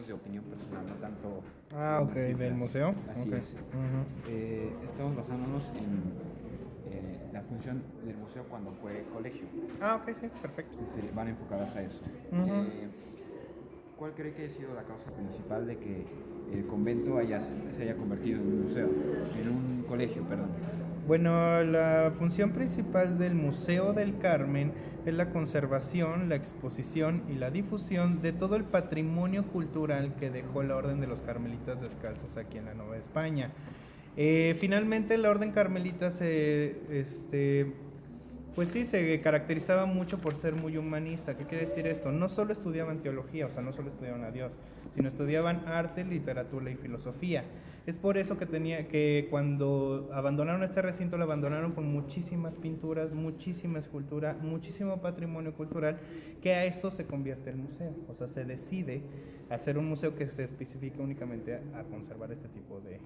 de opinión personal, no tanto Ah, en ok, las cifras. del museo. Así Ok. es. Ujú. Estamos basándonos en la función del museo cuando fue colegio. Ah, ok, sí, perfecto. Van enfocadas a eso. Ujú. Eh, ¿Cuál cree que ha sido la causa principal de que el convento se haya convertido en un museo, en un colegio, perdón? Bueno, la función principal del Museo del Carmen es la conservación, la exposición y la difusión de todo el patrimonio cultural que dejó la Orden de los Carmelitas Descalzos aquí en la Nueva España. Finalmente la Orden Carmelita pues sí, se caracterizaba mucho por ser muy humanista. ¿Qué quiere decir esto? No solo estudiaban teología, o sea, no solo estudiaban a Dios, sino estudiaban arte, literatura y filosofía. Es por eso que cuando abandonaron este recinto, lo abandonaron con muchísimas pinturas, muchísima escultura, muchísimo patrimonio cultural, que a eso se convierte el museo. O sea, se decide hacer un museo que se especifica únicamente a conservar este tipo de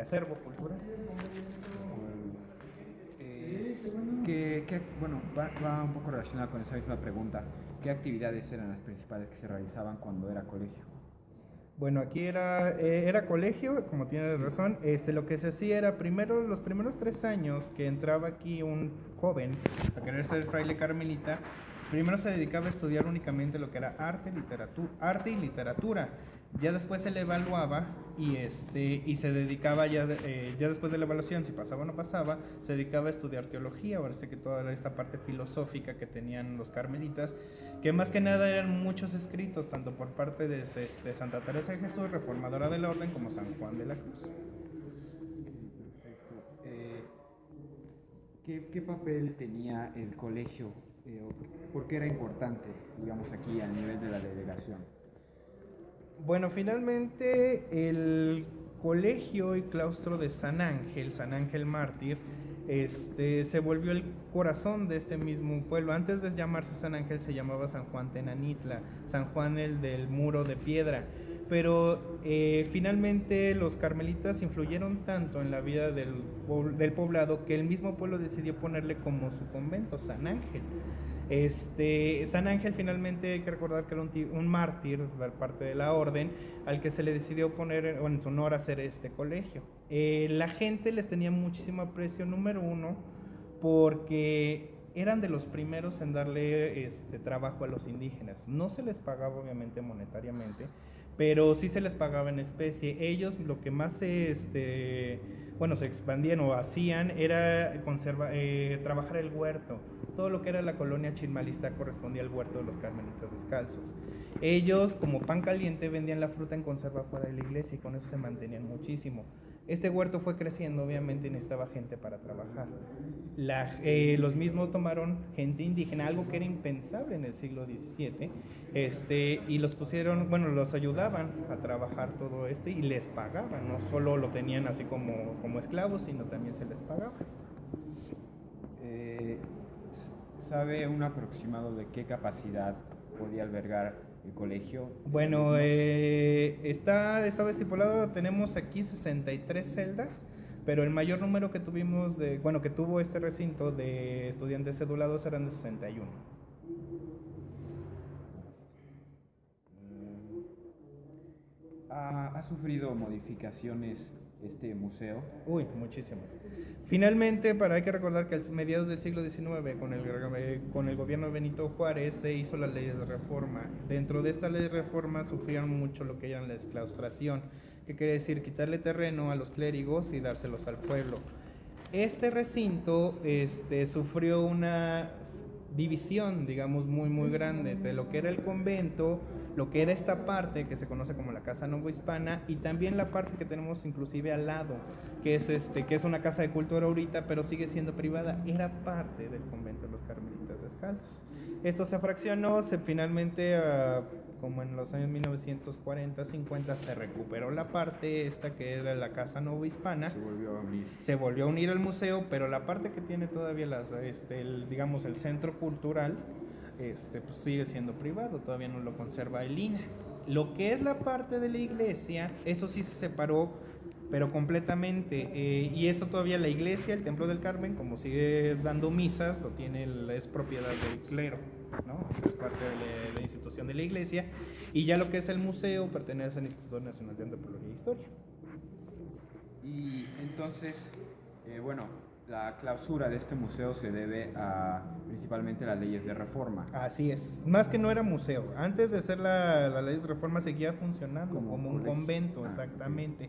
acervo cultural. Bueno, va un poco relacionado con esa misma pregunta. ¿Qué actividades eran las principales que se realizaban cuando era colegio? Bueno, aquí era colegio, como tienes razón. Lo que se hacía era primero, los primeros 3 años que entraba aquí un joven a querer ser fraile carmelita, primero se dedicaba a estudiar únicamente lo que era arte y literatura. Ya después se le evaluaba y se dedicaba ya después de la evaluación, si pasaba o no pasaba, se dedicaba a estudiar teología. Ahora sé que toda esta parte filosófica que tenían los carmelitas, que más que nada eran muchos escritos, tanto por parte de Santa Teresa de Jesús, reformadora del orden, como San Juan de la Cruz. Perfecto. ¿Qué papel tenía el colegio? ¿Por qué era importante, digamos, aquí a nivel de la delegación? Bueno, finalmente el colegio y claustro de San Ángel Mártir, se volvió el corazón de este mismo pueblo. Antes de llamarse San Ángel se llamaba San Juan Tenanitla, San Juan el del muro de piedra. Pero finalmente los carmelitas influyeron tanto en la vida del poblado que el mismo pueblo decidió ponerle como su convento, San Ángel. San Ángel finalmente hay que recordar que era un mártir por parte de la orden al que se le decidió poner en su honor hacer este colegio. La gente les tenía muchísimo aprecio, número uno, porque eran de los primeros en darle trabajo a los indígenas. No se les pagaba obviamente monetariamente, pero sí se les pagaba en especie. Ellos lo que más se expandían o hacían era trabajar el huerto. Todo lo que era la colonia chismalista correspondía al huerto de los carmelitas descalzos. Ellos, como pan caliente, vendían la fruta en conserva fuera de la iglesia y con eso se mantenían muchísimo. Este huerto fue creciendo, obviamente, y necesitaba gente para trabajar. Los mismos tomaron gente indígena, algo que era impensable en el siglo XVII, y los pusieron, bueno, los ayudaban a trabajar todo y les pagaban, no solo lo tenían así como esclavos, sino también se les pagaba. ¿Sabe un aproximado de qué capacidad podía albergar el colegio? Bueno, estaba estipulado, tenemos aquí 63 celdas, pero el mayor número que que tuvo este recinto de estudiantes cedulados eran de 61. ¿Ha sufrido modificaciones este museo? Uy, muchísimas. Finalmente, hay que recordar que a mediados del siglo XIX, con el gobierno de Benito Juárez, se hizo la ley de reforma. Dentro de esta ley de reforma sufrieron mucho lo que llaman la exclaustración, que quiere decir quitarle terreno a los clérigos y dárselos al pueblo. Este recinto sufrió una división, digamos, muy muy grande de lo que era el convento, lo que era esta parte que se conoce como la Casa Novohispana y también la parte que tenemos inclusive al lado, que es una casa de cultura ahorita, pero sigue siendo privada, era parte del convento de los Carmelitas Descalzos. Esto se fraccionó, finalmente como en los años 1940-50 se recuperó la parte esta que era la Casa Novohispana. Se volvió a unir al museo, pero la parte que tiene todavía digamos el centro cultural, pues sigue siendo privado, todavía no lo conserva el INA. Lo que es la parte de la iglesia, eso sí se separó, pero completamente, y eso todavía la iglesia, el Templo del Carmen, como sigue dando misas, es propiedad del clero. ¿no? Es parte de la institución de la iglesia. Y ya lo que es el museo pertenece al Instituto Nacional de Antropología e Historia. Y entonces, bueno, la clausura de este museo se debe a principalmente las leyes de reforma. Así es, más que no era museo. Antes de ser la ley de reforma seguía funcionando como un colegio. convento, exactamente.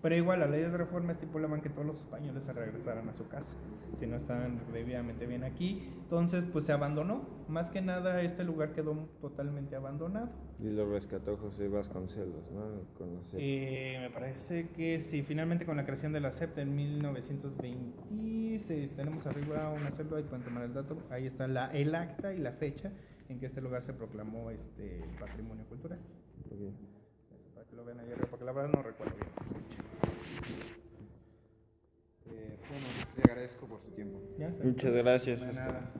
Pero igual, las leyes de reforma estipulaban que todos los españoles se regresaran a su casa, si no estaban debidamente bien aquí. Entonces, pues se abandonó. Más que nada, este lugar quedó totalmente abandonado. Y lo rescató José Vasconcelos, ¿no? Con la SEP. Me parece que sí, finalmente con la creación de la SEP en 1926, tenemos arriba una celda, ahí pueden tomar el dato, ahí está el acta y la fecha en que este lugar se proclamó patrimonio cultural. Okay. Eso, para que lo vean ahí arriba, porque la verdad no recuerdo bien esa fecha. Bueno, le agradezco por su tiempo. ¿Ya? Muchas gracias. De nada.